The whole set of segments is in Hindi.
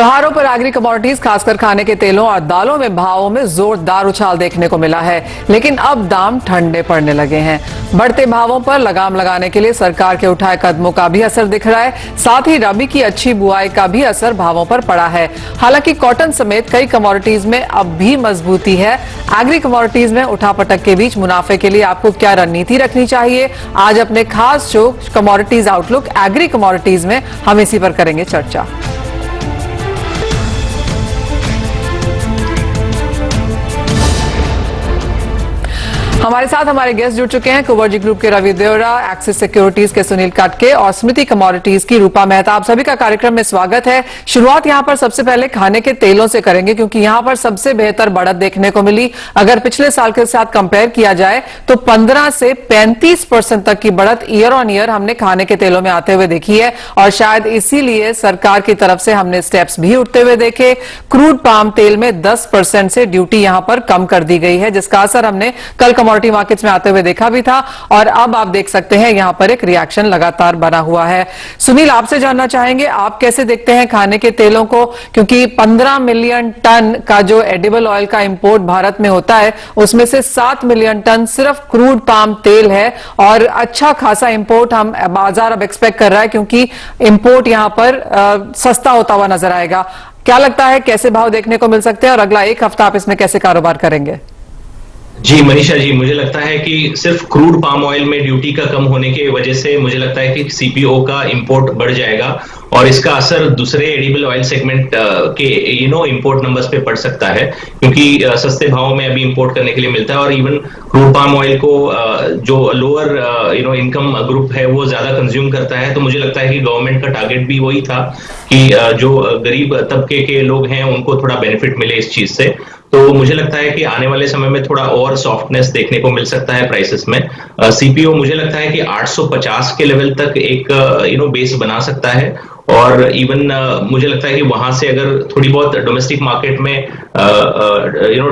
त्योहारों पर एग्री कमोडिटीज खासकर खाने के तेलों और दालों में भावों में जोरदार उछाल देखने को मिला है, लेकिन अब दाम ठंडे पड़ने लगे हैं। बढ़ते भावों पर लगाम लगाने के लिए सरकार के उठाए कदमों का भी असर दिख रहा है। साथ ही रबी की अच्छी बुआई का भी असर भावों पर पड़ा है। हालांकि कॉटन समेत कई कमोडिटीज में अब भी मजबूती है। एग्री कमोडिटीज में उठापटक के बीच मुनाफे के लिए आपको क्या रणनीति रखनी चाहिए, आज अपने खास show commodities outlook agree commodities में हम इसी पर करेंगे चर्चा। हमारे साथ हमारे गेस्ट जुड़ चुके हैं। कुबर्जी ग्रुप के रवि देवरा, एक्सिस सिक्योरिटीज के सुनील काटके और स्मृति कमोडिटीज की रूपा मेहता। आप सभी का कार्यक्रम में स्वागत है। शुरुआत यहां पर सबसे पहले खाने के तेलों से करेंगे, क्योंकि यहां पर सबसे बेहतर बढ़त देखने को मिली। अगर पिछले साल के साथ कंपेयर किया जाए तो 15 से 35% तक की बढ़त ईयर ऑन ईयर हमने खाने के तेलों में आते हुए देखी है, और शायद इसीलिए सरकार की तरफ से हमने स्टेप्स भी उठते हुए देखे। क्रूड पाम तेल में 10% से ड्यूटी यहां पर कम कर दी गई है, जिसका असर हमने कल कमोडिटी मार्केट्स में आते हुए देखा भी था, और अब आप देख सकते हैं यहां पर एक रिएक्शन लगातार बना हुआ है। सुनील, आपसे जानना चाहेंगे, आप कैसे देखते हैं खाने के तेलों को, क्योंकि 15 मिलियन टन का जो एडिबल ऑयल का इंपोर्ट भारत में होता है, उसमें से 7 मिलियन टन सिर्फ क्रूड पाम तेल है, और अच्छा खासा इंपोर्ट हम बाजार अब एक्सपेक्ट कर रहा है, क्योंकि इंपोर्ट यहां पर सस्ता होता हुआ नजर आएगा। क्या लगता है, कैसे भाव देखने को मिल सकते हैं, और अगला एक हफ्ता आप इसमें कैसे कारोबार करेंगे? जी मनीषा जी, मुझे लगता है कि सिर्फ क्रूड पाम ऑयल में ड्यूटी का कम होने की वजह से मुझे लगता है कि सीपीओ का इंपोर्ट बढ़ जाएगा, और इसका असर दूसरे एडिबल ऑयल सेगमेंट के इंपोर्ट नंबर्स पे पड़ सकता है, क्योंकि सस्ते भाव में अभी इंपोर्ट करने के लिए मिलता है। और इवन क्रूड पाम ऑयल को जो लोअर इनकम ग्रुप है वो ज्यादा कंज्यूम करता है। तो मुझे लगता है कि गवर्नमेंट का टारगेट भी वही था कि जो गरीब तबके के लोग हैं उनको थोड़ा बेनिफिट मिले इस चीज से। तो मुझे लगता है कि आने वाले समय में थोड़ा और सॉफ्टनेस देखने को मिल सकता है प्राइसेस में। सीपीओ मुझे लगता है कि 850 के लेवल तक एक बेस बना सकता है, और इवन मुझे लगता है कि वहां से अगर थोड़ी बहुत डोमेस्टिक मार्केट में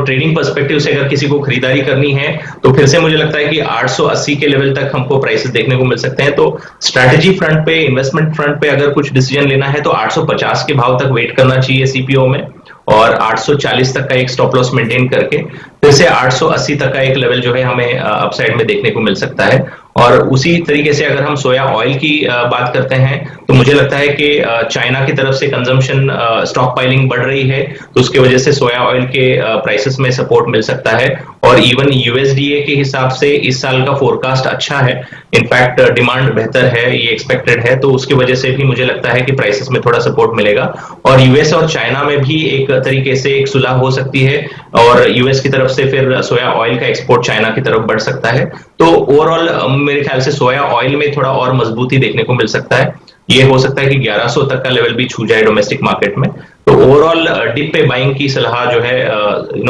ट्रेडिंग पर्सपेक्टिव से अगर किसी को खरीदारी करनी है तो फिर से मुझे लगता है कि 880 के लेवल तक हमको प्राइसेस देखने को मिल सकते हैं। तो स्ट्रैटेजी फ्रंट पे, इन्वेस्टमेंट फ्रंट पे अगर कुछ डिसीजन लेना है तो 850 के भाव तक वेट करना चाहिए सीपीओ में, और 840 तक का एक स्टॉप लॉस मेंटेन करके फिर से 880 तक का एक लेवल जो है हमें अपसाइड में देखने को मिल सकता है। और उसी तरीके से अगर हम सोया ऑयल की बात करते हैं तो मुझे लगता है कि चाइना की तरफ से कंजम्पशन स्टॉक पाइलिंग बढ़ रही है, तो उसकी वजह से सोया ऑयल के प्राइसेस में सपोर्ट मिल सकता है। और इवन यूएसडीए के हिसाब से इस साल का फोरकास्ट अच्छा है, इनफैक्ट डिमांड बेहतर है, ये एक्सपेक्टेड है, तो उसकी वजह से भी मुझे लगता है कि प्राइसेस में थोड़ा सपोर्ट मिलेगा। और यूएस और चाइना में भी एक तरीके से एक सुलह हो सकती है, और यूएस की तरफ से फिर सोया ऑयल का एक्सपोर्ट चाइना की तरफ बढ़ सकता है। तो ओवरऑल मेरे ख्याल से सोया ऑयल में थोड़ा और मजबूती देखने को मिल सकता है। ये हो सकता है कि 1100 तक का लेवल भी छू जाए डोमेस्टिक मार्केट में। तो ओवरऑल डिप पे बाइंग की सलाह जो है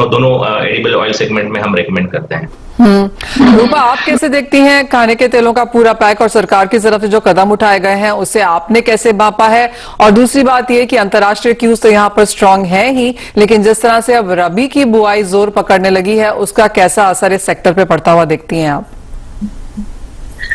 दोनों एडिबल ऑयल सेगमेंट में हम रेकमेंड करते हैं। रूपा, आप कैसे देखती हैं खाने के तेलों का पूरा पैक, और सरकार की तरफ से जो कदम उठाए गए हैं उसे आपने कैसे मापा है? और दूसरी बात यह कि अंतर्राष्ट्रीय क्यूज तो यहाँ पर स्ट्रांग है ही, लेकिन जिस तरह से अब रबी की बुआई जोर पकड़ने लगी है, उसका कैसा असर इस सेक्टर पे पड़ता हुआ देखती हैं आप?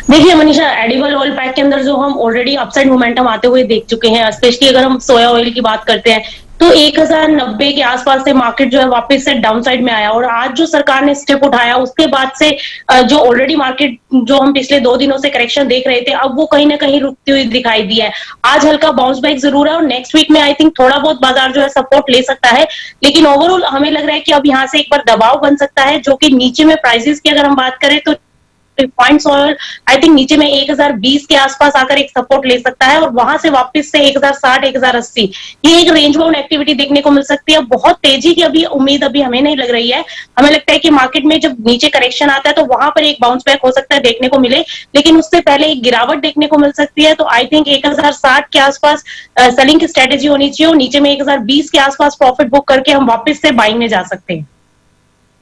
देखिए मनीषा, एडिबल ऑयल पैक के अंदर जो हम ऑलरेडी अपसाइड मोमेंटम आते हुए देख चुके हैं, स्पेशली अगर हम सोया ऑयल की बात करते हैं तो 1090 के आसपास से मार्केट जो है वापस से डाउनसाइड में आया, और आज जो सरकार ने स्टेप उठाया उसके बाद से जो ऑलरेडी मार्केट जो हम पिछले 2 दिनों से करेक्शन देख रहे थे, अब वो कहीं ना कहीं रुकती हुई दिखाई दी है। आज हल्का बाउंस बैक जरूर है, और नेक्स्ट वीक में आई थिंक थोड़ा बहुत बाजार जो है सपोर्ट ले सकता है, लेकिन ओवरऑल हमें लग रहा है कि अब यहाँ से एक बार दबाव बन सकता है, जो कि नीचे में प्राइसेस की अगर हम बात करें तो पॉइंट्स ऑयल आई थिंक नीचे में 1020 के आसपास आकर एक सपोर्ट ले सकता है, और वहां से वापस से 1060 1080 ये एक रेंज बाउंड एक्टिविटी देखने को मिल सकती है। बहुत तेजी की अभी उम्मीद अभी हमें नहीं लग रही है। हमें लगता है कि मार्केट में जब नीचे करेक्शन आता है तो वहां पर एक बाउंस बैक हो सकता है देखने को मिले, लेकिन उससे पहले एक गिरावट देखने को मिल सकती है। तो आई थिंक 1060 के आसपास सेलिंग की स्ट्रेटेजी होनी चाहिए, और नीचे में 1020 के आसपास प्रॉफिट बुक करके हम वापस से बाइंग में जा सकते हैं।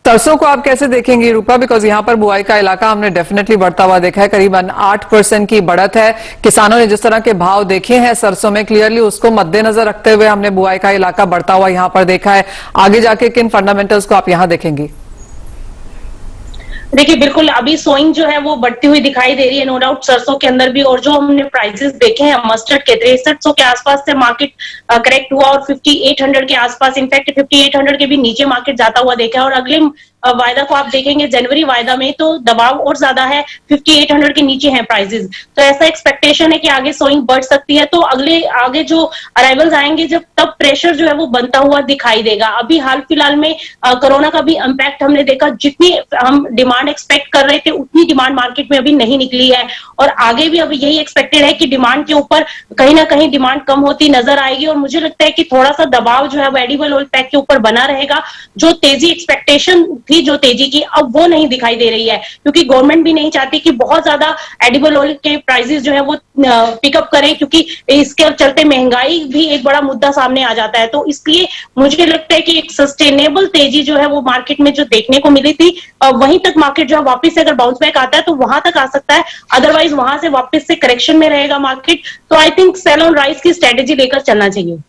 सरसों को आप कैसे देखेंगे रूपा? बिकॉज यहाँ पर बुआई का इलाका हमने डेफिनेटली बढ़ता हुआ देखा है, करीबन 8% की बढ़त है। किसानों ने जिस तरह के भाव देखे हैं सरसों में, क्लियरली उसको मद्देनजर रखते हुए हमने बुआई का इलाका बढ़ता हुआ यहाँ पर देखा है। आगे जाके किन फंडामेंटल्स को आप यहाँ देखेंगी? देखिए बिल्कुल अभी सोइंग जो है वो बढ़ती हुई दिखाई दे रही है, नो डाउट सरसों के अंदर भी। और जो हमने प्राइसेस देखे हैं मस्टर्ड के 6300 के आसपास से मार्केट करेक्ट हुआ और 5800 के आसपास, इनफैक्ट 5800 के भी नीचे मार्केट जाता हुआ देखा है। और अगले वायदा को आप देखेंगे जनवरी वायदा में तो दबाव और ज्यादा है, 5800 के नीचे हैं प्राइसेस। तो ऐसा एक्सपेक्टेशन है कि आगे सोइंग बढ़ सकती है। तो आगे जो अराइवल्स आएंगे जब, तब प्रेशर जो है वो बनता हुआ दिखाई देगा। अभी हाल फिलहाल में कोरोना का भी इम्पैक्ट हमने देखा, जितनी हम डिमांड एक्सपेक्ट कर रहे थे उतनी डिमांड मार्केट में अभी नहीं निकली है। और आगे भी अभी यही एक्सपेक्टेड है कि डिमांड के ऊपर कहीं ना कहीं डिमांड कम होती नजर आएगी। और मुझे लगता है कि थोड़ा सा दबाव जो है वो एडिबल ऑयल पैक के ऊपर बना रहेगा। जो तेजी एक्सपेक्टेशन थी, जो तेजी की, अब वो नहीं दिखाई दे रही है, क्योंकि गवर्नमेंट भी नहीं चाहती कि बहुत ज्यादा एडिबल ऑयल के प्राइसेस जो है वो पिकअप करें, क्योंकि इसके चलते महंगाई भी एक बड़ा मुद्दा सामने आ जाता है। तो इसलिए मुझे लगता है कि एक सस्टेनेबल तेजी जो है वो मार्केट में जो देखने को मिली थी, वहीं तक मार्केट जो है वापस से अगर बाउंस बैक आता है तो वहां तक आ सकता है। अदरवाइज वहां से वापस से करेक्शन में रहेगा मार्केट। तो I think sell on rise की स्ट्रेटेजी लेकर चलना चाहिए।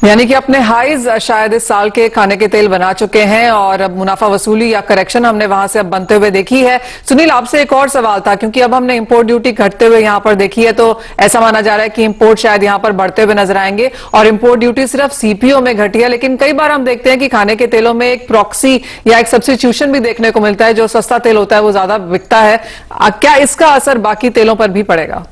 यानी कि अपने हाईज शायद इस साल के खाने के तेल बना चुके हैं और अब मुनाफा वसूली या करेक्शन हमने वहां से अब बनते हुए देखी है। सुनील, आपसे एक और सवाल था, क्योंकि अब हमने इंपोर्ट ड्यूटी घटते हुए यहां पर देखी है, तो ऐसा माना जा रहा है कि इंपोर्ट शायद यहां पर बढ़ते हुए नजर आएंगे। और इंपोर्ट ड्यूटी सिर्फ सीपीओ में घटी है, लेकिन कई बार हम देखते हैं कि खाने के तेलों में एक प्रॉक्सी या एक सब्स्टिट्यूशन भी देखने को मिलता है, जो सस्ता तेल होता है वो ज्यादा बिकता है। क्या इसका असर बाकी तेलों पर भी पड़ेगा?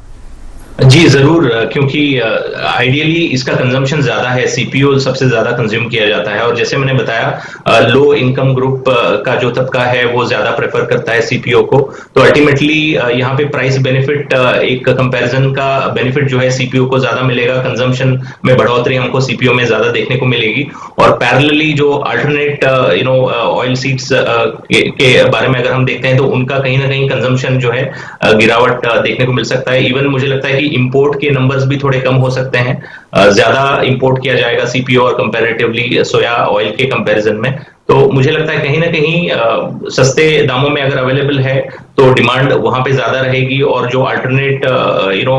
जी जरूर, क्योंकि आइडियली इसका कंजम्पशन ज्यादा है, सीपीओ सबसे ज्यादा कंज्यूम किया जाता है। और जैसे मैंने बताया, लो इनकम ग्रुप का जो तबका है वो ज्यादा प्रेफर करता है सीपीओ को। तो अल्टीमेटली यहाँ पे प्राइस बेनिफिट, एक कंपैरिजन का बेनिफिट जो है सीपीओ को ज्यादा मिलेगा। कंजम्पशन में बढ़ोतरी हमको सीपीओ में ज्यादा देखने को मिलेगी। और पैरेलली जो अल्टरनेट ऑयल सीड्स के बारे में अगर हम देखते हैं तो उनका कहीं ना कहीं कंजम्पशन जो है गिरावट देखने को मिल सकता है। इवन मुझे लगता है कि इंपोर्ट के नंबर्स भी थोड़े कम हो सकते हैं, ज्यादा इंपोर्ट किया जाएगा सीपीओ और कंपैरेटिवली सोया ऑयल के कंपैरिजन में। तो मुझे लगता है कहीं ना कहीं सस्ते दामों में अगर अवेलेबल है तो डिमांड वहां पे ज्यादा रहेगी, और जो अल्टरनेट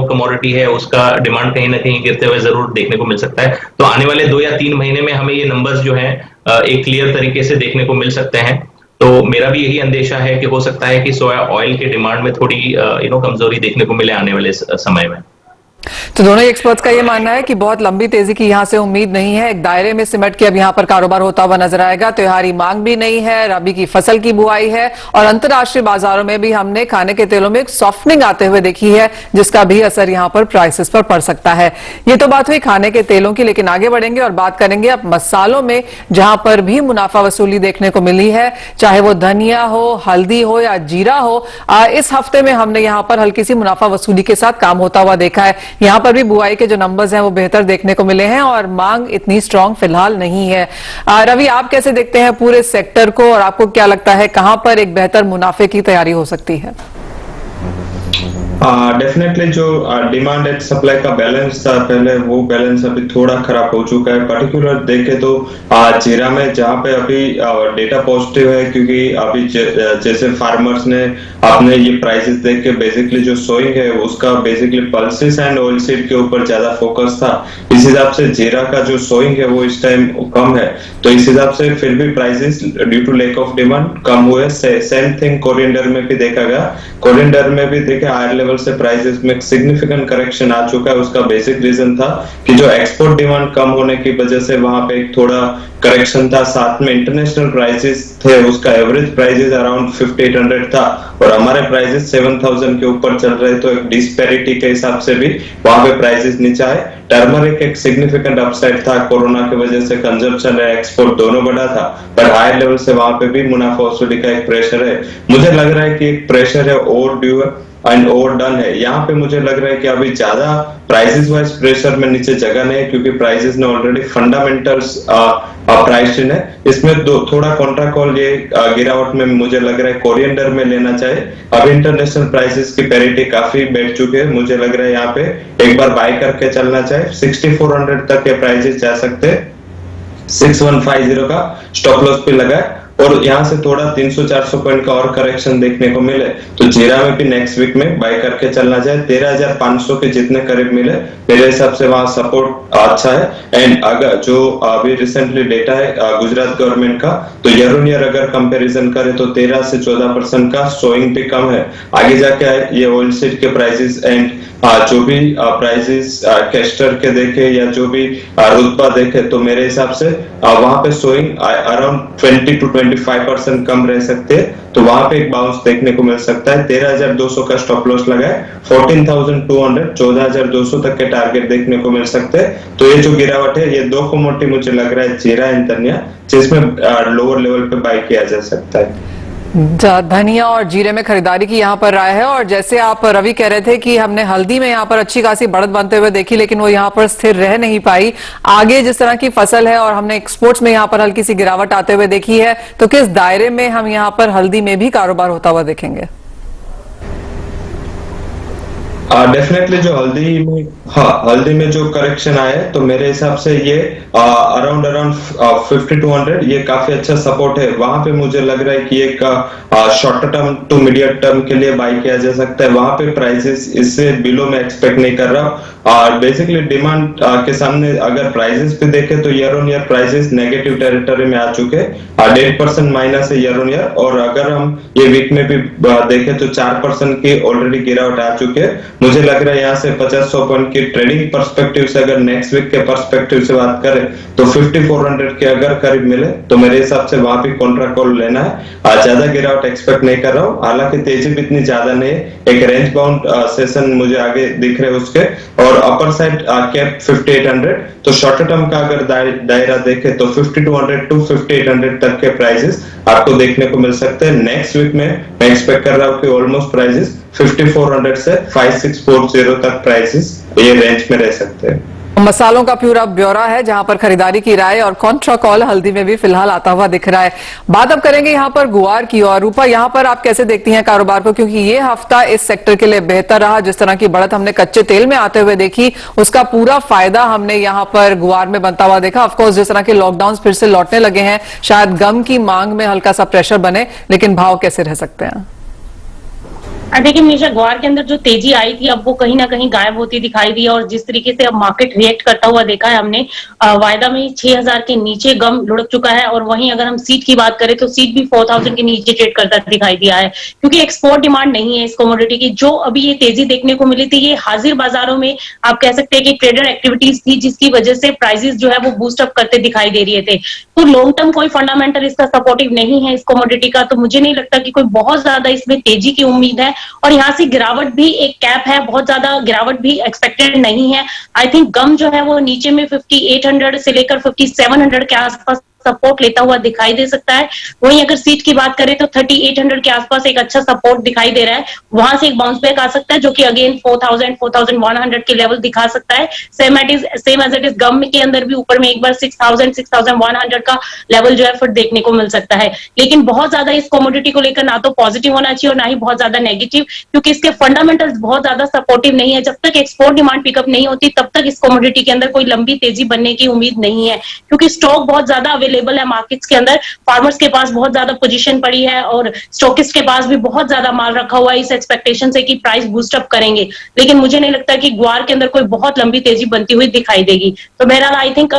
कमोडिटी है उसका डिमांड कहीं ना कहीं गिरते हुए जरूर देखने को मिल सकता है। तो आने वाले 2 या 3 महीने में हमें ये नंबर्स जो है एक क्लियर तरीके से देखने को मिल सकते हैं। तो मेरा भी यही अंदेशा है कि हो सकता है कि सोया ऑयल के डिमांड में थोड़ी कमजोरी देखने को मिले आने वाले समय में। तो दोनों ही एक्सपर्ट्स का ये मानना है कि बहुत लंबी तेजी की यहां से उम्मीद नहीं है। एक दायरे में सिमट के अब यहां पर कारोबार होता हुआ नजर आएगा। त्योहारी मांग भी नहीं है, रबी की फसल की बुआई है, और अंतर्राष्ट्रीय बाजारों में भी हमने खाने के तेलों में एक सॉफ्टनिंग आते हुए देखी है, जिसका भी असर यहां पर प्राइसेस पर पड़ सकता है। ये तो बात हुई खाने के तेलों की, लेकिन आगे बढ़ेंगे और बात करेंगे अब मसालों में, जहां पर भी मुनाफा वसूली देखने को मिली है, चाहे वो धनिया हो, हल्दी हो या जीरा हो। इस हफ्ते में हमने यहां पर हल्की सी मुनाफा वसूली के साथ काम होता हुआ देखा है। यहां पर भी बुआई के जो नंबर्स हैं वो बेहतर देखने को मिले हैं और मांग इतनी स्ट्रांग फिलहाल नहीं है। रवि, आप कैसे देखते हैं पूरे सेक्टर को, और आपको क्या लगता है कहां पर एक बेहतर मुनाफे की तैयारी हो सकती है? डेफिनेटली जो डिमांड एंड सप्लाई का बैलेंस था पहले, वो बैलेंस अभी थोड़ा खराब हो चुका है। पर्टिकुलर देखे तो जीरा में, जहाँ पे अभी डेटा पॉजिटिव है, क्योंकि अभी जैसे फार्मर्स ने अपने ये प्राइसेस देख के बेसिकली जो सोइंग है उसका basically pulses and oil seed के ऊपर ज्यादा फोकस था। इस हिसाब से जीरा का जो सोइंग है वो इस टाइम कम है, तो इस हिसाब से फिर भी prices due to lack of demand कम हुए। सेम थिंग कोरिएंडर में भी देखा गया। कोरिएंडर में भी देखे हायर लेवल से प्राइसेस में सिग्निफिकेंट करेक्शन आ चुका है। उसका बेसिक रीजन था कि जो एक्सपोर्ट डिमांड कम होने की वजह से वहां पे एक थोड़ा करेक्शन था। साथ में इंटरनेशनल प्राइसेस थे, उसका एवरेज प्राइसेस अराउंड 5800 था और हमारे प्राइसेस 7000 के ऊपर चल रहे, तो एक डिस्पैरिटी के हिसाब से भी वहां पे प्राइसेस नीचे आए। टर्मरिक एक सिग्निफिकेंट अपसाइड था, कोरोना की वजह से कंजम्पशन और एक्सपोर्ट दोनों बढ़ा था, पर हायर लेवल से वहां पे भी मुनाफा वसूली का एक प्रेशर है। मुझे लग रहा है कि एक प्रेशर है, ओवर ड्यू है एंड ओवरडन है। यहाँ पे मुझे लग रहा है कि अभी ज्यादा प्राइसेस वाइज प्रेशर में नीचे जगह नहीं है, क्योंकि प्राइसेस ने ऑलरेडी फंडामेंटल्स प्राइस है। इसमें थोड़ा कॉन्ट्रा कॉल ये गिरावट में मुझे लग रहा है कोरिएंडर में लेना चाहिए। अब इंटरनेशनल प्राइसेस की पैरिटी काफी बैठ चुके हैं, मुझे लग रहा है यहाँ पे एक बार बाय करके चलना चाहिए। 6400 तक के प्राइसेस जा सकते हैं। 6150 का स्टॉप लॉस पे लगा है। और यहाँ से थोड़ा 300-400 पॉइंट का और करेक्शन देखने को मिले तो जीरा में भी नेक्स्ट वीक में बाय करके चलना चाहिए। 13,500 के जितने करीब मिले मेरे हिसाब से वहां सपोर्ट अच्छा है। एंड अगर जो अभी रिसेंटली डेटा है गुजरात गवर्नमेंट का, तो ईयर ऑन ईयर अगर कंपैरिजन करें तो 13 से 14% का सोइंग भी कम है। आगे जाके ये ऑयल सीड के प्राइसेस एंड जो भी प्राइसेस कैस्टर के देखे या जो भी रुतबा देखे तो मेरे हिसाब से वहां पे सोइंग अराउंड 20 to 25% कम रह सकते हैं, तो वहां पे एक बाउंस देखने को मिल सकता है। 13,200 का स्टॉप लॉस लगाए, 14,200 14,200 तक के टारगेट देखने को मिल सकते हैं। तो ये जो गिरावट है ये दो कमोडिटी मुझे लग रहा है जीरा एंड धनिया, जिसमें लोअर लेवल पे बाय किया जा सकता है। धनिया और जीरे में खरीदारी की यहाँ पर राय है। और जैसे आप रवि कह रहे थे कि हमने हल्दी में यहाँ पर अच्छी खासी बढ़त बनते हुए देखी, लेकिन वो यहाँ पर स्थिर रह नहीं पाई। आगे जिस तरह की फसल है और हमने एक्सपोर्ट्स में यहाँ पर हल्की सी गिरावट आते हुए देखी है, तो किस दायरे में हम यहाँ पर हल्दी में भी कारोबार होता हुआ देखेंगे? डेफिनेटली जो हल्दी में जो करेक्शन आया है तो मेरे हिसाब से ये अराउंड 50 to 100 ये काफी अच्छा सपोर्ट है। वहां पे मुझे लग रहा है कि एक short term to medium term के लिए बाय किया जा सकता है। वहां पे प्राइसेस इससे बिलो में एक्सपेक्ट नहीं कर रहा। बेसिकली डिमांड के सामने अगर प्राइसेस पे देखें तो year on year prices negative territory में आ चुके हैं, 1.5% माइनस है ईयर ऑन ईयर। और अगर हम ये वीक में भी देखें तो 4% की ऑलरेडी गिरावट आ चुके हैं। मुझे लग रहा है यहाँ से 50-100 पॉइंट की ट्रेडिंग पर्सपेक्टिव से अगर नेक्स्ट वीक के पर्सपेक्टिव से बात करें तो 5400 के अगर करीब मिले तो मेरे हिसाब से वहां भी कॉन्ट्रा कॉल लेना है। ज्यादा गिरावट एक्सपेक्ट नहीं कर रहा हूँ, हालांकि तेजी भी इतनी ज्यादा नहीं है। एक रेंज बाउंड सेशन मुझे आगे दिख रहे हैं उसके, और अपर साइड कैप 5800। तो शॉर्ट टर्म का अगर दायरा देखे तो 5200 to 5800 तक के प्राइसेस आपको देखने को मिल सकते हैं। नेक्स्ट वीक में मैं एक्सपेक्ट कर रहा हूँ कि ऑलमोस्ट प्राइसेस 5400 से 5640 तक प्राइसेस ये रेंज में रह सकते हैं। मसालों का पूरा ब्यौरा है जहां पर खरीदारी की राय और कॉन्ट्रा कॉल हल्दी में भी फिलहाल आता हुआ दिख रहा है। बात अब करेंगे यहां पर गुआर की। और रूपा, यहां पर आप कैसे देखती हैं कारोबार को, क्योंकि ये हफ्ता इस सेक्टर के लिए बेहतर रहा। जिस तरह की बढ़त हमने कच्चे तेल में आते हुए देखी, उसका पूरा फायदा हमने यहां पर गुआर में बनता हुआ देखा। ऑफकोर्स जिस तरह के लॉकडाउन फिर से लौटने लगे हैं, शायद गम की मांग में हल्का सा प्रेशर बने, लेकिन भाव कैसे रह सकते हैं? देखिए मनीषा, ग्वार के अंदर जो तेजी आई थी अब वो कहीं ना कहीं गायब होती दिखाई दी, और जिस तरीके से अब मार्केट रिएक्ट करता हुआ देखा है हमने, वायदा में 6000 के नीचे गम लुढ़क चुका है। और वहीं अगर हम सीट की बात करें तो सीट भी 4000 के नीचे ट्रेड करता दिखाई दिया है, क्योंकि एक्सपोर्ट डिमांड नहीं है इस कमोडिटी की। जो अभी ये तेजी देखने को मिली थी ये हाजिर बाजारों में आप कह सकते हैं कि ट्रेडर एक्टिविटीज थी, जिसकी वजह से प्राइसेस जो है वो बूस्ट अप करते दिखाई दे रहे थे। तो लॉन्ग टर्म कोई फंडामेंटल इसका सपोर्टिव नहीं है इस कमोडिटी का, तो मुझे नहीं लगता कि कोई बहुत ज्यादा इसमें तेजी की उम्मीद है। और यहाँ से गिरावट भी एक कैप है, बहुत ज्यादा गिरावट भी एक्सपेक्टेड नहीं है। आई थिंक गम जो है वो नीचे में 5800 से लेकर 5700 के आसपास सपोर्ट लेता हुआ दिखाई दे सकता है। वहीं अगर सीट की बात करें तो 3800 के आसपास एक अच्छा सपोर्ट दिखाई दे रहा है, वहां से एक बाउंस बैक आ सकता है जो कि अगेन 4000 4100 के लेवल दिखा सकता है। सेम एज इट इज गम के अंदर भी ऊपर में एक बार 6000 6100 का लेवल जो है फिर देखने को मिल सकता है। लेकिन बहुत ज्यादा इस कमोडिटी को लेकर ना तो पॉजिटिव होना चाहिए और ना ही बहुत ज्यादा नेगेटिव, क्योंकि इसके फंडामेंटल्स बहुत ज्यादा सपोर्टिव नहीं है। जब तक एक्सपोर्ट डिमांड पिकअप नहीं होती तब तक इस कमोडिटी के अंदर कोई लंबी तेजी बनने की उम्मीद नहीं है, क्योंकि स्टॉक बहुत ज्यादा अवेलेबल है मार्केट्स के अंदर। फार्मर्स के पास बहुत ज्यादा पोजीशन पड़ी है और स्टॉकिस्ट के पास भी बहुत ज्यादा माल रखा हुआ है इस एक्सपेक्टेशन से कि प्राइस बूस्ट अप करेंगे। लेकिन मुझे नहीं लगता कि ग्वार के अंदर कोई बहुत लंबी तेजी बनती हुई दिखाई देगी। तो बहरहाल I think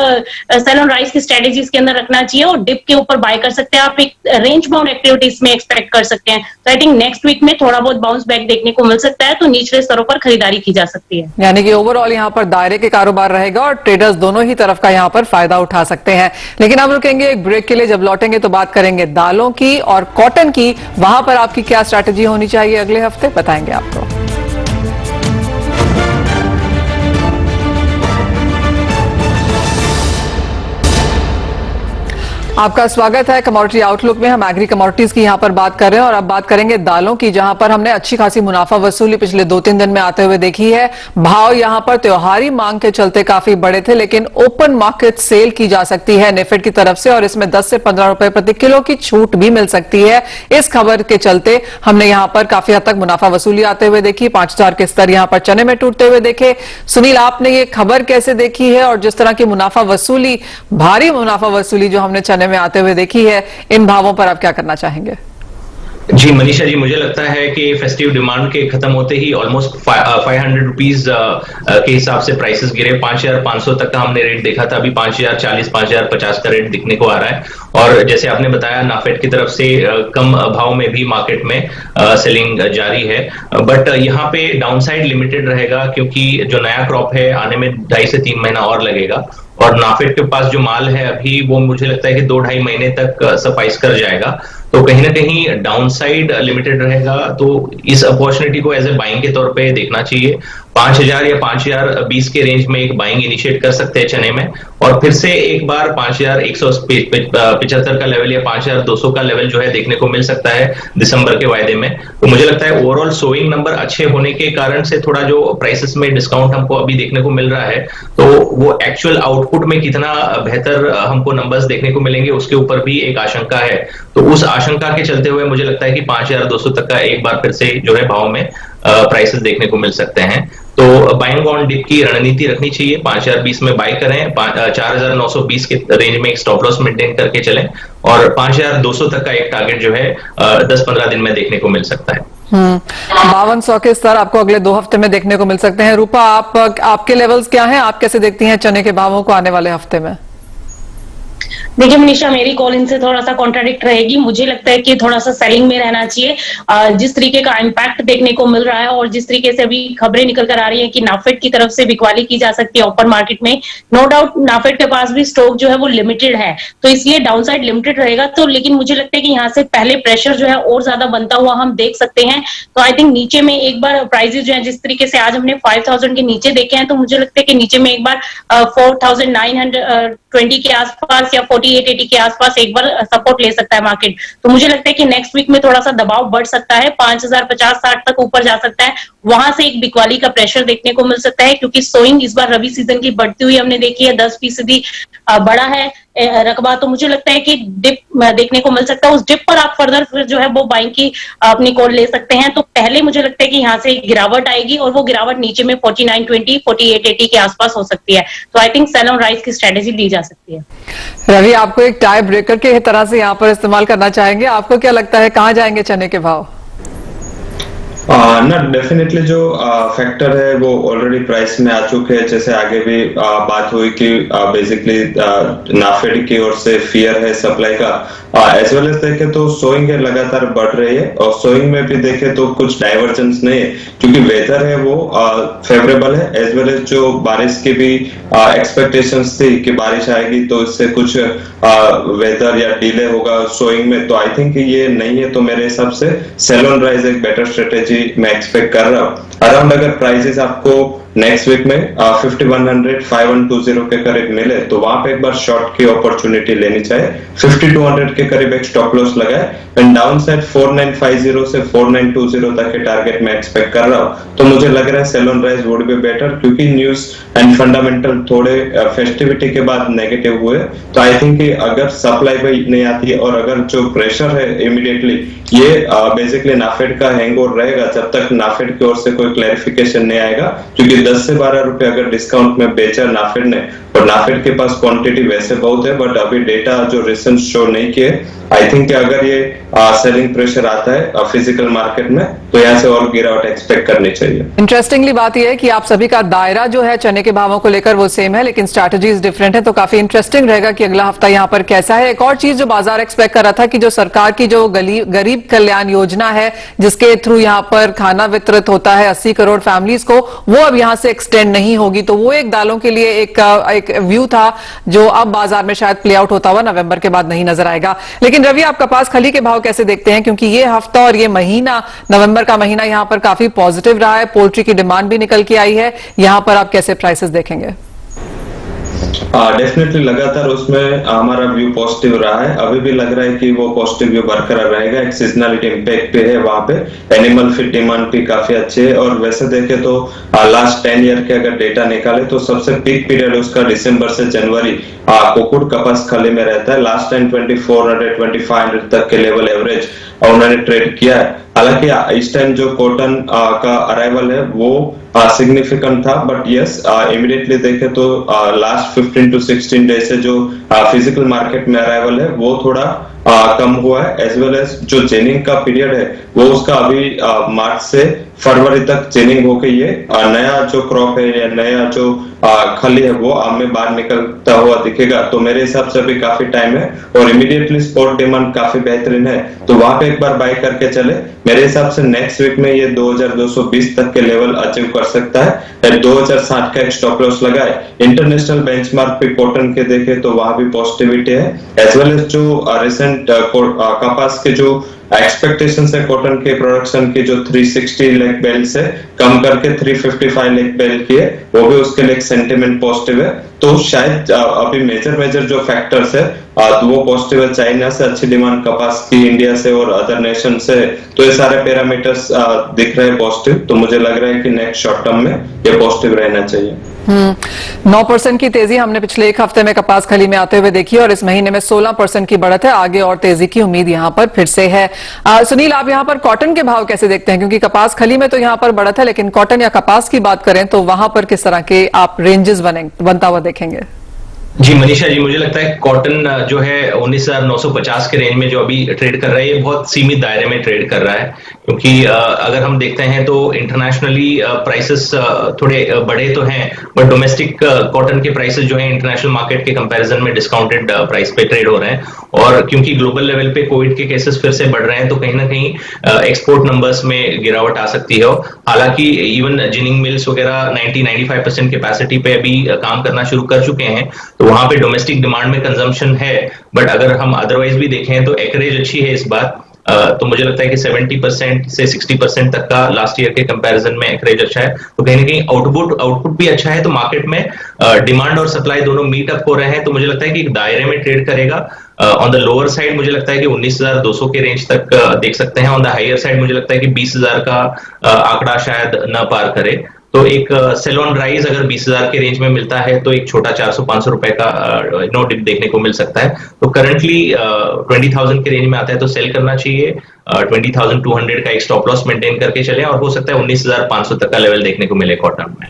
sell on rise की स्ट्रेटेजी इसके अंदर रखना चाहिए और डिप के ऊपर बाय कर सकते हैं आप। एक रेंज बाउंड एक्टिविटीज में एक्सपेक्ट कर सकते हैं। तो आई थिंक नेक्स्ट वीक में थोड़ा बहुत बाउंस बैक देखने को मिल सकता है, तो निचले स्तरों पर खरीदारी की जा सकती है। यानी कि ओवरऑल यहाँ पर दायरे के कारोबार रहेगा और ट्रेडर्स दोनों ही तरफ का यहाँ पर फायदा उठा सकते हैं। लेकिन अब रुकेंगे एक ब्रेक के लिए, जब लौटेंगे तो बात करेंगे दालों की और कॉटन की। वहां पर आपकी क्या स्ट्रैटेजी होनी चाहिए अगले हफ्ते, बताएंगे आपको। आपका स्वागत है कमोडिटी आउटलुक में। हम एग्री कमोडिटीज की यहां पर बात कर रहे हैं और अब बात करेंगे दालों की, जहां पर हमने अच्छी खासी मुनाफा वसूली पिछले 2-3 दिन में आते हुए देखी है। भाव यहां पर त्योहारी मांग के चलते काफी बड़े थे, लेकिन ओपन मार्केट सेल की जा सकती है नेफेड की तरफ से और इसमें 10 से 15 रुपए प्रति किलो की छूट भी मिल सकती है। इस खबर के चलते हमने यहां पर काफी हद तक मुनाफा वसूली आते हुए देखी। 5000 के स्तर यहां पर चने में टूटते हुए देखे। सुनील, आपने ये खबर कैसे देखी है और जिस तरह की मुनाफा वसूली, भारी मुनाफा वसूली जो हमने चने सामने में आते हुए देखी है, इन भावों पर आप क्या करना चाहेंगे? जी मनीषा जी, मुझे लगता है कि फेस्टिव डिमांड के खत्म होते ही ऑलमोस्ट 500 रुपीज के हिसाब से प्राइसेस गिरे। 5,500 तक का हमने रेट देखा था, अभी 5,040, 5,050 का रेट दिखने को आ रहा है। और जैसे आपने बताया, नाफेड की तरफ से कम भाव में भी मार्केट में सेलिंग जारी है, बट यहाँ पे डाउनसाइड लिमिटेड रहेगा, क्योंकि जो नया क्रॉप है आने में 2.5 से 3 महीना और लगेगा। और नाफेड के पास जो माल है अभी, वो मुझे लगता है कि 2-2.5 महीने तक सफाइस कर जाएगा। तो कहीं ना कहीं डाउनसाइड लिमिटेड रहेगा, तो इस अपॉर्चुनिटी को एज ए बाइंग के तौर पे देखना चाहिए। 5,000 या 5,020 के रेंज में एक बाइंग इनिशिएट कर सकते हैं चने में, और फिर से एक बार 5,175 का लेवल या 5,200 का लेवल जो है देखने को मिल सकता है दिसंबर के वायदे में। तो मुझे लगता है ओवरऑल सोइंग नंबर अच्छे होने के कारण से थोड़ा जो प्राइसेस में डिस्काउंट हमको अभी देखने को मिल रहा है, तो वो एक्चुअल आउटपुट में कितना बेहतर हमको नंबर्स देखने को मिलेंगे उसके ऊपर भी एक आशंका है। तो उस आशंका के चलते हुए मुझे लगता है कि 5,200 तक का एक बार फिर से जो है भाव में प्राइसेस देखने को मिल सकते हैं। तो बाइंग ऑन डिप की रणनीति रखनी चाहिए। 5,020 में बाय करें, 4,920 के रेंज में एक स्टॉप लॉस मेंटेन करके चलें, और 5,200 तक का एक टारगेट जो है 10-15 दिन में देखने को मिल सकता है। 5200 के स्तर आपको अगले 2 हफ्ते में देखने को मिल सकते हैं। रूपा, आपके लेवल्स क्या हैं? आप कैसे देखती हैं चने के भावों को आने वाले हफ्ते में? देखिए मनीषा, मेरी कॉल इनसे थोड़ा सा कॉन्ट्राडिक्ट रहेगी। मुझे लगता है कि थोड़ा सा सेलिंग में रहना चाहिए। जिस तरीके का इम्पैक्ट देखने को मिल रहा है और जिस तरीके से अभी खबरें निकल कर आ रही है कि नाफेड की तरफ से बिकवाली की जा सकती है ओपन मार्केट में, नो डाउट नाफेड के पास भी स्टॉक जो है वो लिमिटेड है, तो इसलिए डाउनसाइड लिमिटेड रहेगा। तो लेकिन मुझे लगता है कि यहाँ से पहले प्रेशर जो है और ज्यादा बनता हुआ हम देख सकते हैं। तो आई थिंक नीचे में एक बार प्राइजेस जो है, जिस तरीके से आज हमने 5,000 के नीचे देखे हैं, तो मुझे लगता है कि नीचे में एक बार 4,920 के आसपास या 4880 के आसपास एक बार सपोर्ट ले सकता है मार्केट। तो मुझे लगता है कि नेक्स्ट वीक में थोड़ा सा दबाव बढ़ सकता है, 5,050-60 तक ऊपर जा सकता है। वहां से एक बिकवाली का प्रेशर देखने को मिल सकता है, क्योंकि सोइंग इस बार रबी सीजन की बढ़ती हुई हमने देखी है, 10% बड़ा है रकबा। तो मुझे लगता है कि डिप देखने को मिल सकता है। उस डिप पर आप फर्दर फिर जो है वो बाइंग की अपनी कॉल ले सकते हैं। तो पहले मुझे लगता है कि यहाँ से गिरावट आएगी और वो गिरावट नीचे में 4920, 4880 के आसपास हो सकती है। तो I think sell on rise की स्ट्रेटेजी ली जा सकती है। रवि, आपको एक टाई ब्रेकर के तरह से यहाँ पर इस्तेमाल करना चाहेंगे। आपको क्या लगता है कहाँ जाएंगे चने के भाव? ना डेफिनेटली जो फैक्टर है वो ऑलरेडी प्राइस में आ चुके हैं। जैसे आगे भी बात हुई कि बेसिकली नाफेड की ओर से फियर है सप्लाई का, एज वेल एज देखे तो सोइंग लगातार बढ़ रही है, और सोइंग में भी देखे तो कुछ डाइवर्जेंस नहीं है, क्योंकि वेदर है वो फेवरेबल है, एज वेल एज जो बारिश की भी एक्सपेक्टेशंस थी कि बारिश आएगी तो इससे कुछ वेदर या डिले होगा सोइंग में, तो आई थिंक ये नहीं है। तो मेरे हिसाब से सेल ऑन राइज एक बेटर स्ट्रेटेजी मैं एक्सपेक्ट कर रहा हूँ। अराउंड अगर प्राइसेस आपको नेक्स्ट वीक में 5100, 5120 के करीब मिले, तो वहां पे एक बार शॉर्ट की अपॉर्चुनिटी लेनी चाहिए। 5200 के करीब एक स्टॉप लॉस लगाए, एंड डाउन साइड 4950 से 4920 तक के टारगेट मैं एक्सपेक्ट कर रहा हूँ। तो मुझे लग रहा है sell on rise would be better, क्योंकि न्यूज एंड फंडामेंटल थोड़े फेस्टिविटी के बाद नेगेटिव हुए। तो आई थिंक अगर सप्लाई भी नहीं आती है और अगर जो प्रेशर है इमीडिएटली, ये बेसिकली नाफेड का हैंगओवर रहेगा जब तक नाफेड की ओर से कोई क्लैरिफिकेशन नहीं आएगा, क्योंकि 10 से 12 रुपए अगर डिस्काउंट में बेचा नाफेड ने, और नाफेड के पास क्वांटिटी वैसे बहुत है, बट अभी डेटा जो रिसेंट शो नहीं किए। आई थिंक अगर ये सेलिंग प्रेशर आता है फिजिकल मार्केट में, तो यहाँ से और गिरावट एक्सपेक्ट करनी चाहिए। इंटरेस्टिंगली बात यह है कि आप सभी का दायरा जो है चने के भावों को लेकर वो सेम है, लेकिन स्ट्रैटेजीज डिफरेंट है। तो काफी इंटरेस्टिंग रहेगा कि अगला हफ्ता यहाँ पर कैसा है। एक और चीज जो बाजार एक्सपेक्ट कर रहा था कि जो सरकार की जो गरीब कल्याण योजना है, जिसके थ्रू यहाँ पर खाना वितरित होता है 80 करोड़ फैमिलीज को, वो अब यहाँ से एक्सटेंड नहीं होगी। तो वो एक दालों के लिए एक व्यू था जो अब बाजार में शायद प्ले आउट होता हुआ नवंबर के बाद नहीं नजर आएगा। लेकिन रवि, आप कपास खली के भाव कैसे देखते हैं? क्योंकि ये हफ्ता और ये महीना, नवंबर का महीना यहाँ पर काफी पॉजिटिव रहा है, पोल्ट्री की डिमांड भी निकल के आई है। यहाँ पर आप कैसे प्राइसेस देखेंगे? डेफिनेटली लगातार उसमें हमारा व्यू पॉजिटिव रहा है, अभी भी लग रहा है कि वो पॉजिटिव व्यू बरकरार रहेगा। एक सीजनलिटी इंपैक्ट पे है वहां पे, एनिमल फीड डिमांड भी काफी अच्छी है, और वैसे देखे तो लास्ट 10 ईयर के अगर डेटा निकाले तो सबसे पीक पीरियड उसका दिसंबर से जनवरी कुकुड़ कपास खली में रहता है। लास्ट टाइम 2400, 2500 तक के लेवल एवरेज उन्होंने ट्रेड किया है। हालांकि इस टाइम जो कॉटन का अराइवल है वो सिग्निफिकेंट था, बट यस इमीडिएटली देखें तो लास्ट 15 to 16 डे से जो फिजिकल मार्केट में अराइवल है वो थोड़ा कम हुआ है, एज वेल एज जो जेनिंग का पीरियड है वो उसका अभी मार्च से फरवरी तक जेनिंग हो गई है। नया जो क्रॉप है या नया जो खली है वो आम में बाहर निकलता हुआ दिखेगा, तो मेरे हिसाब से अभी काफी टाइम है और इमीडिएटली स्पॉट डिमांड काफी बेहतरीन है, तो वहां पे एक बार बाय करके चले। मेरे हिसाब से नेक्स्ट वीक में ये 2220 तक के लेवल अचीव कर सकता है। 2060 का एक स्टॉप लॉस लगाए। इंटरनेशनल बेंचमार्क पे कॉटन के देखे तो वहां भी पॉजिटिविटी है, एज वेल एज जो रिसेंट कपास के जो एक्सपेक्टेशन है कॉटन के प्रोडक्शन की जो 360 लाख बैल से कम करके 355 लाख बैल की है, वो भी उसके लिए सेंटिमेंट पॉजिटिव है। तो शायद अभी मेजर जो फैक्टर्स है तो वो पॉजिटिव है। चाइना से अच्छी डिमांड कपास की, इंडिया से और अदर नेशन से, तो ये सारे पैरामीटर्स दिख रहे हैं पॉजिटिव। तो मुझे लग रहा है कि नेक्स्ट शॉर्ट टर्म में ये पॉजिटिव रहना चाहिए। 9% की तेजी हमने पिछले एक हफ्ते में कपास खली में आते हुए देखी और इस महीने में 16% की बढ़त है। आगे और तेजी की उम्मीद यहां पर फिर से है। सुनील, आप यहां पर कॉटन के भाव कैसे देखते हैं, क्योंकि कपास खली में तो यहां पर बढ़त है, लेकिन कॉटन या कपास की बात करें तो वहां पर किस तरह के आप रेंजेस बनता हुआ देखेंगे? जी मनीषा जी, मुझे लगता है कॉटन जो है 19,950 के रेंज में जो अभी ट्रेड कर रहा है, ये बहुत सीमित दायरे में ट्रेड कर रहा है, क्योंकि अगर हम देखते हैं तो इंटरनेशनली प्राइसेस थोड़े बढ़े तो हैं, बट डोमेस्टिक कॉटन के प्राइसेस जो है इंटरनेशनल मार्केट के कंपैरिजन में डिस्काउंटेड प्राइस पे ट्रेड हो रहे हैं। और क्योंकि ग्लोबल लेवल पे कोविड के केसेस फिर से बढ़ रहे हैं, तो कहीं ना कहीं एक्सपोर्ट नंबर्स में गिरावट आ सकती है। हालांकि इवन जिनिंग मिल्स वगैरह 90-95% कैपेसिटी पे अभी काम करना शुरू कर चुके हैं, तो वहां पे डोमेस्टिक डिमांड में कंजम्पशन है। बट अगर हम अदरवाइज भी देखें तो एकरेज अच्छी है इस बार। तो मुझे लगता है कि 70% से 60% तक का लास्ट ईयर के कंपैरिजन में एकरेज अच्छा है, तो कहीं ना कहीं आउटपुट भी अच्छा है। तो मार्केट में डिमांड और सप्लाई दोनों मीट अप हो रहे हैं, तो मुझे लगता है कि एक दायरे में ट्रेड करेगा। ऑन द लोअर साइड मुझे लगता है कि 19,200 के रेंज तक देख सकते हैं। ऑन द हायर साइड मुझे लगता है कि 20,000 का आंकड़ा शायद न पार करे। तो एक सेल ऑन राइज अगर 20,000 के रेंज में मिलता है तो एक छोटा 400-500 रुपए का नो डिप देखने को मिल सकता है। तो करंटली 20,000 के रेंज में आता है तो सेल करना चाहिए। 20,200 का एक स्टॉप लॉस मेंटेन करके चले, और हो सकता है 19,500 तक का लेवल देखने को मिले कॉटन में।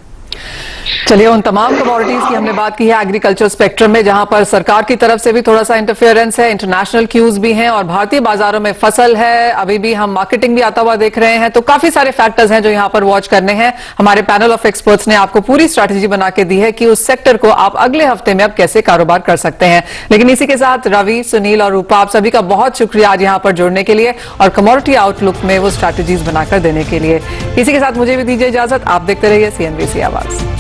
चलिए, उन तमाम कमोडिटीज की हमने बात की है एग्रीकल्चर स्पेक्ट्रम में, जहां पर सरकार की तरफ से भी थोड़ा सा इंटरफेरेंस है, इंटरनेशनल क्यूज भी हैं और भारतीय बाजारों में फसल है, अभी भी हम मार्केटिंग भी आता हुआ देख रहे हैं। तो काफी सारे फैक्टर्स हैं जो यहां पर वॉच करने हैं। हमारे पैनल ऑफ एक्सपर्ट्स ने आपको पूरी स्ट्रैटेजी बना के दी है कि उस सेक्टर को आप अगले हफ्ते में अब कैसे कारोबार कर सकते हैं। लेकिन इसी के साथ रवि, सुनील और रूपा, आप सभी का बहुत शुक्रिया आज यहां पर जुड़ने के लिए और कमोडिटी आउटलुक में वो स्ट्रैटेजीज बनाकर देने के लिए। इसी के साथ मुझे भी दीजिए इजाजत। आप देखते रहिए CNBC आवाज।